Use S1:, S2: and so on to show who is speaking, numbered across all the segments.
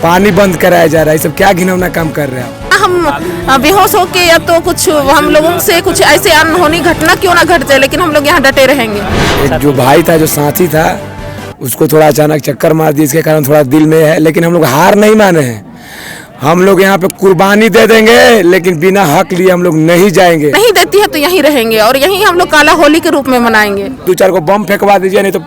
S1: पानी बंद कराया जा रहा है। ये सब क्या घिनौना काम कर रहे हैं आप?
S2: हम बेहोश होके या तो कुछ हम लोगों से कुछ ऐसे अनहोनी घटना क्यों ना घट जाए, लेकिन हम लोग यहाँ डटे रहेंगे।
S1: एक जो भाई था, जो साथी था, उसको थोड़ा अचानक चक्कर मार दी, इसके कारण थोड़ा दिल में है, लेकिन हम लोग हार नहीं माने हैं। हम लोग यहाँ पे कुर्बानी दे देंगे, लेकिन बिना हक लिए हम लोग नहीं जाएंगे।
S2: नहीं देती है तो यहीं रहेंगे और यहीं हम लोग काला होली के रूप में मनाएंगे।
S1: 2-4 को बम फेंकवा दीजिए, नहीं तो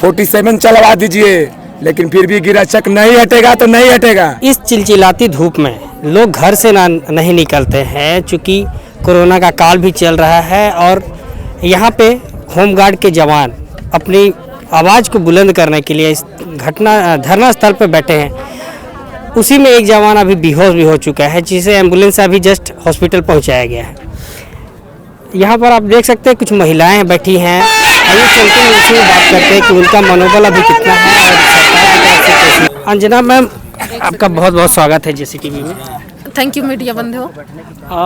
S1: 47 चलवा दीजिए, लेकिन फिर भी गिरा चक नहीं हटेगा तो नहीं हटेगा।
S3: इस चिलचिलाती धूप में लोग घर से नहीं निकलते हैं, चूँकि कोरोना का काल भी चल रहा है और यहाँ पे होमगार्ड के जवान अपनी आवाज़ को बुलंद करने के लिए इस धरना स्थल पर बैठे हैं। उसी में एक जवान अभी बेहोश भी हो चुका है, जिसे एम्बुलेंस से अभी जस्ट हॉस्पिटल पहुंचाया गया है। यहाँ पर आप देख सकते हैं कुछ महिलाएं बैठी हैं। अभी चलते हैं, उनसे बात करते हैं कि उनका मनोबल अभी कितना है और सरकार की तरफ से कैसी। अंजना मैम, आपका बहुत बहुत स्वागत है JCTV में।
S2: थैंक यू मीडिया बंधु।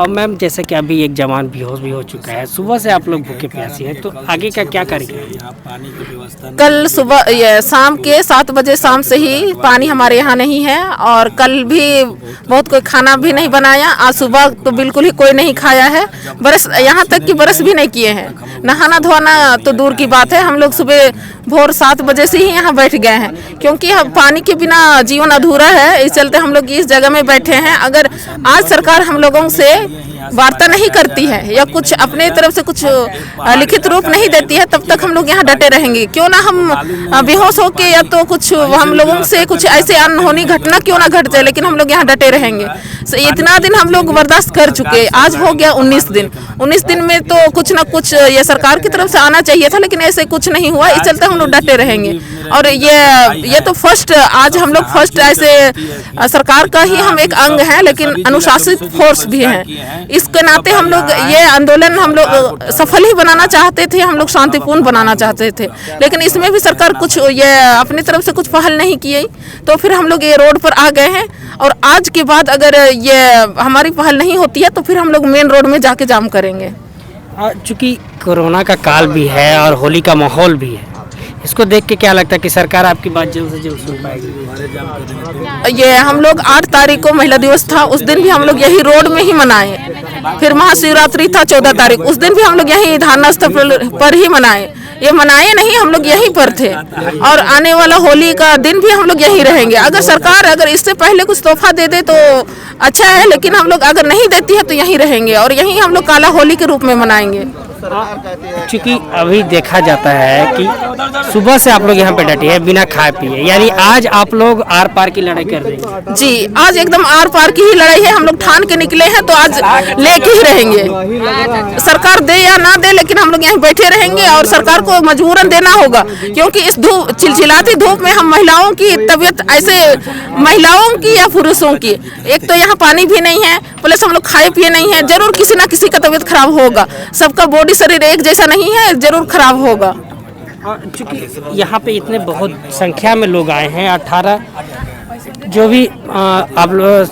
S3: मैम, जैसे कि अभी एक जवान बेहोश भी हो चुका है, सुबह से आप लोग भूखे प्यासी हैं, तो आगे का क्या करेंगे?
S2: कल सुबह शाम के 7 बजे शाम से ही पानी हमारे यहाँ नहीं है और कल भी बहुत कोई खाना भी नहीं बनाया। आज सुबह तो बिल्कुल ही कोई नहीं खाया है, बरस यहाँ तक कि बरस भी नहीं किए हैं। नहाना धोना तो दूर की बात है, हम लोग सुबह भोर 7 बजे से ही यहाँ बैठ गए हैं, क्योंकि हम पानी के बिना जीवन अधूरा है। इस चलते हम लोग इस जगह में बैठे हैं। अगर आज सरकार हम लोगों से वार्ता नहीं करती है या कुछ अपने तरफ से कुछ लिखित रूप नहीं देती है, तब तक हम लोग यहाँ डटे रहेंगे। क्यों ना हम बेहोश होके या तो कुछ हम लोगों से कुछ ऐसे अनहोनी घटना क्यों ना घट जाए, लेकिन हम लोग यहाँ डटे रहेंगे। इतना दिन हम लोग बर्दाश्त कर चुके, आज हो गया 19 दिन। 19 दिन में तो कुछ ना कुछ ये सरकार की तरफ से आना चाहिए था, लेकिन ऐसे कुछ नहीं हुआ। इस चलते हम लोग डटे रहेंगे। और ये तो फर्स्ट, आज हम लोग फर्स्ट ऐसे सरकार का ही हम एक अंग हैं, लेकिन अनुशासित फोर्स भी हैं। इसके नाते हम लोग ये आंदोलन हम लोग सफल ही बनाना चाहते थे, हम लोग शांतिपूर्ण बनाना चाहते थे, लेकिन इसमें भी सरकार कुछ ये अपनी तरफ से कुछ पहल नहीं की, तो फिर हम लोग ये रोड पर आ गए हैं। और आज के बाद अगर ये हमारी पहल नहीं होती है तो फिर हम लोग मेन रोड में जाके जाम करेंगे।
S3: चूँकि कोरोना का काल भी है और होली का माहौल भी है, इसको देख के क्या लगता है कि सरकार आपकी बात जल्द से जल्द सुन पाएगी?
S2: ये हम लोग 8 तारीख को महिला दिवस था, उस दिन भी हम लोग यही रोड में ही मनाए। फिर महाशिवरात्रि था 14 तारीख, उस दिन भी हम लोग यही धरना स्थल पर ही मनाए। ये मनाए नहीं, हम लोग यहीं पर थे और आने वाला होली का दिन भी हम लोग यहीं रहेंगे। अगर सरकार इससे पहले कुछ तोहफा दे दे तो अच्छा है, लेकिन हम लोग अगर नहीं देती है तो यहीं रहेंगे और यहीं हम लोग काला होली के रूप में मनाएंगे।
S3: क्योंकि अभी देखा जाता है कि सुबह से आप लोग यहाँ पे डटे हैं बिना खाए पिए, यानी आज आप लोग आर पार की लड़ाई कर रहे हैं।
S2: जी, आज एकदम आर पार की ही लड़ाई है। हम लोग ठान के निकले हैं तो आज लेके ही रहेंगे। सरकार दे या ना दे, लेकिन हम लोग यहाँ बैठे रहेंगे और सरकार को मजबूरन देना होगा, क्योंकि इस धूप, चिलचिलाती धूप में हम महिलाओं की तबीयत, ऐसे महिलाओं की या पुरुषों की, एक तो यहाँ पानी भी नहीं है, प्लस हम लोग खाए पिए नहीं है, जरूर किसी ना किसी का तबीयत खराब होगा। सबका बॉडी शरीर एक जैसा नहीं है, जरूर खराब होगा।
S3: चूँकि यहाँ पे इतने बहुत संख्या में लोग आए हैं, 18 जो भी आप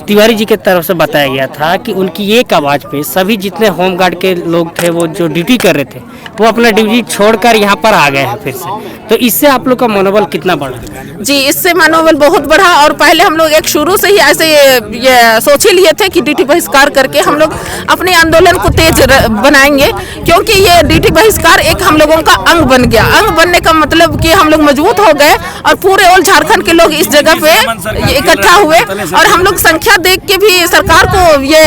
S3: तिवारी जी के तरफ से बताया गया था कि उनकी एक आवाज़ पे सभी जितने होमगार्ड के लोग थे, वो जो ड्यूटी कर रहे थे, वो अपना ड्यूटी छोड़कर यहाँ पर आ गए हैं फिर से। तो इससे आप लोग का मनोबल कितना बढ़ा?
S2: जी, इससे मनोबल बहुत बढ़ा। और पहले हम लोग एक शुरू से ही ऐसे ये सोच ही लिए थे कि ड्यूटी बहिष्कार करके हम लोग अपने आंदोलन को तेज बनाएंगे, क्योंकि ये ड्यूटी बहिष्कार एक हम लोगों का अंग बन गया। अंग बनने का मतलब कि हम लोग मजबूत हो गए और पूरे ऑल झारखंड के लोग इस जगह पे इकट्ठा हुए और हम लोग संख्या देख के भी सरकार को ये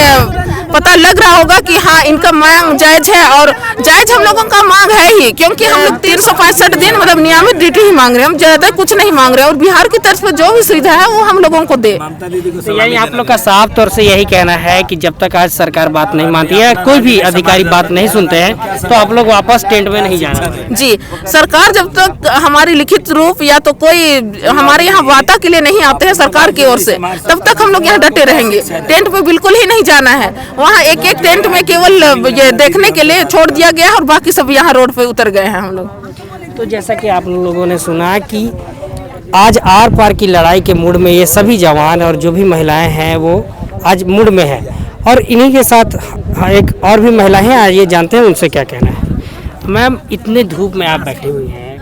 S2: पता लग रहा होगा कि हाँ, इनका मांग जायज है। और जायज हम लोगों का मांग है ही, क्योंकि हम लोग 365 दिन मतलब नियमित ड्यूटी ही मांग रहे हैं, हम ज्यादा कुछ नहीं मांग रहे हैं। और बिहार की तरफ से जो भी सुविधा है वो हम लोगों को दे।
S3: तो यानी आप लोग का साफ तौर से यही कहना है कि जब तक आज सरकार बात नहीं मानती है, कोई भी अधिकारी बात नहीं सुनते हैं, तो आप लोग वापस टेंट में नहीं जाना?
S2: जी, सरकार जब तक हमारी लिखित रूप या तो कोई हमारे यहाँ वार्ता के लिए नहीं आते हैं सरकार की ओर से, तब तक हम लोग यहाँ डटे रहेंगे। टेंट पे बिल्कुल ही नहीं जाना है। वहाँ एक एक टेंट में केवल ये देखने के लिए छोड़ दिया गया है और बाकी सब यहाँ रोड पे उतर गए हैं हम लोग।
S3: तो जैसा कि आप लोगों ने सुना कि आज आर पार की लड़ाई के मूड में ये सभी जवान और जो भी महिलाएं हैं वो आज मूड में है, और इन्हीं के साथ एक और भी महिला हैं, आज ये जानते हैं उनसे क्या कहना है। मैम, इतने धूप में आप बैठी हुई हैं,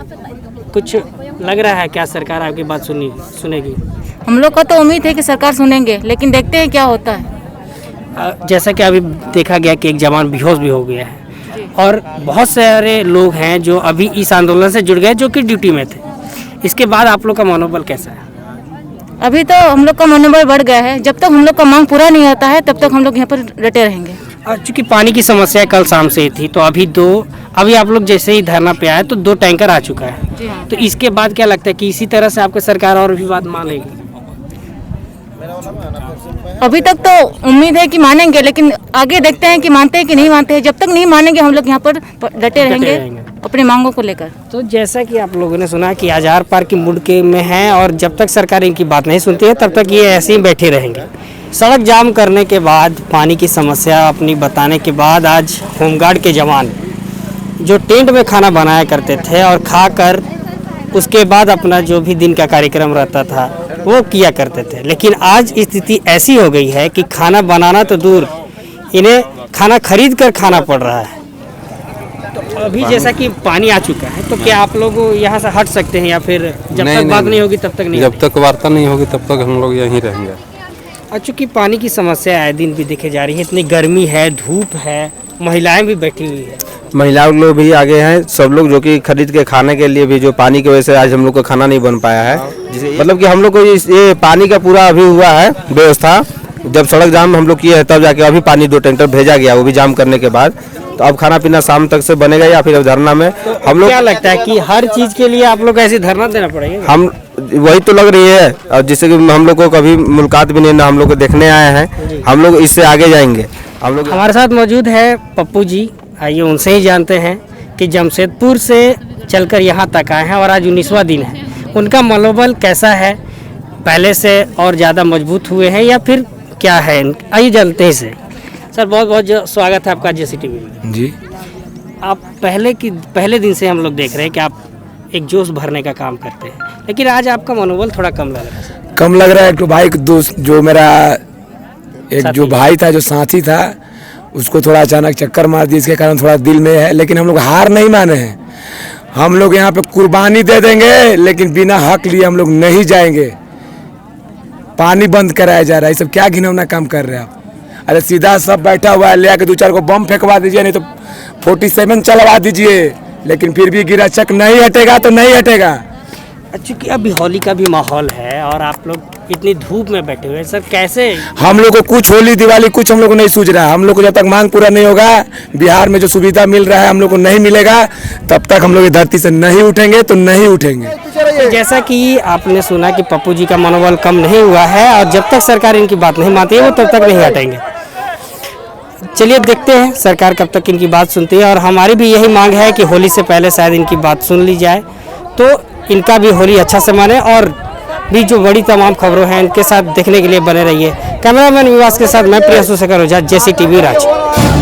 S3: कुछ लग रहा है क्या सरकार आपकी बात सुनेगी?
S4: हम लोग का तो उम्मीद है कि सरकार सुनेंगे, लेकिन देखते हैं क्या होता है।
S3: जैसा कि अभी देखा गया कि एक जवान बेहोश भी हो गया है और बहुत सारे लोग हैं जो अभी इस आंदोलन से जुड़ गए जो कि ड्यूटी में थे। इसके बाद आप लोग का मनोबल कैसा है?
S4: अभी तो हम लोग का मनोबल बढ़ गया है। जब तक हम लोग का मांग पूरा नहीं होता है तब तक हम लोग यहाँ पर डटे रहेंगे।
S3: चूँकि पानी की समस्या कल शाम से ही थी, तो अभी आप लोग जैसे ही धरना पे आए तो 2 टैंकर आ चुका है।
S4: जी हाँ।
S3: तो इसके बाद क्या लगता है कि इसी तरह से आपको सरकार और भी बात मानेगी?
S4: अभी तक तो उम्मीद है कि मानेंगे, लेकिन आगे देखते हैं कि मानते हैं कि नहीं मानते हैं। जब तक नहीं मानेंगे हम लोग यहाँ पर डटे रहेंगे अपनी मांगों को लेकर।
S3: तो जैसा कि आप लोगों ने सुना कि आज़ाद पार्क की मुड़ में हैं और जब तक सरकार इनकी बात नहीं सुनती है तब तक ये ऐसे ही बैठे रहेंगे। सड़क जाम करने के बाद, पानी की समस्या अपनी बताने के बाद, आज होमगार्ड के जवान जो टेंट में खाना बनाया करते थे और खाकर उसके बाद अपना जो भी दिन का कार्यक्रम रहता था वो किया करते थे, लेकिन आज स्थिति ऐसी हो गई है कि खाना बनाना तो दूर, इन्हें खाना खरीद कर खाना पड़ रहा है। तो अभी जैसा कि पानी आ चुका है तो क्या आप लोग यहाँ से हट सकते हैं या फिर जब तक बात नहीं होगी तब तक नहीं?
S5: जब तक वार्ता नहीं होगी तब तक हम लोग यहीं रहेंगे।
S3: और चूँकि पानी की समस्या आए दिन भी दिखे जा रही है, इतनी गर्मी है, धूप है, महिलाएं भी बैठी हुई है।
S5: महिलाओं लोग भी आगे हैं, सब लोग जो कि खरीद के खाने के लिए भी, जो पानी की वजह से आज हम लोग का खाना नहीं बन पाया है। मतलब कि हम लोग को ये पानी का पूरा अभी हुआ है व्यवस्था। जब सड़क जाम हम लोग किए हैं तब जाके अभी पानी 2 टैंकर भेजा गया, वो भी जाम करने के बाद। तो अब खाना पीना शाम तक से बनेगा या फिर धरना में हम लोग।
S3: क्या लगता है कि हर चीज़ के लिए आप लोग ऐसे धरना देना पड़ेगा?
S5: हम वही तो लग रही है, और जिससे कि हम लोग को कभी मुलाकात भी नहीं, ना हम लोग को देखने आए हैं। हम लोग इससे आगे जाएंगे। हम लोग
S3: हमारे साथ मौजूद है पप्पू जी, आइए उनसे ही जानते हैं कि जमशेदपुर से चलकर यहाँ तक आए हैं और आज 19वां दिन है। उनका मनोबल कैसा है, पहले से और ज़्यादा मजबूत हुए हैं या फिर क्या है? आइए जानते हैं इसे। सर बहुत बहुत स्वागत है आपका JCTV में।
S1: जी।
S3: आप पहले दिन से हम लोग देख रहे हैं कि आप एक जोश भरने का काम करते हैं, लेकिन आज आपका मनोबल थोड़ा कम लग रहा है।
S1: कम लग रहा है। एक तो भाई दोस्त जो मेरा जो भाई था, जो साथी था, उसको थोड़ा अचानक चक्कर मार दी, इसके कारण थोड़ा दिल में है। लेकिन हम लोग हार नहीं माने हैं। हम लोग यहाँ पे कुर्बानी दे देंगे, लेकिन बिना हक लिए हम लोग नहीं जाएंगे। पानी बंद कराया जा रहा है, ये सब क्या घिनौना काम कर रहे हैं आप? अरे सीधा सब बैठा हुआ है, ले आके 2-4 को बम फेंकवा दीजिए, नहीं तो 47 चलवा दीजिए, लेकिन फिर भी गिरा चक नहीं हटेगा तो नहीं हटेगा।
S3: चूँकि अभी होली का भी माहौल है और आप लोग इतनी धूप में बैठे हुए हैं, सर कैसे?
S1: हम लोग को कुछ होली दिवाली कुछ हम लोग को नहीं सूझ रहा है। हम लोग को जब तक मांग पूरा नहीं होगा, बिहार में जो सुविधा मिल रहा है हम लोग को नहीं मिलेगा, तब तक हम लोग इस धरती से नहीं उठेंगे तो नहीं उठेंगे।
S3: जैसा कि आपने सुना कि पप्पू जी का मनोबल कम नहीं हुआ है और जब तक सरकार इनकी बात नहीं मानती है वो तब तक नहीं हटेंगे। चलिए देखते हैं सरकार कब तक इनकी बात सुनती है, और हमारी भी यही मांग है कि होली से पहले शायद इनकी बात सुन ली जाए तो इनका भी होली अच्छा से माने। और भी जो बड़ी तमाम खबरों हैं इनके साथ देखने के लिए बने रहिए। कैमरामैन विवास के साथ मैं प्रियांशु शेखर ओझा, JCTV रांची।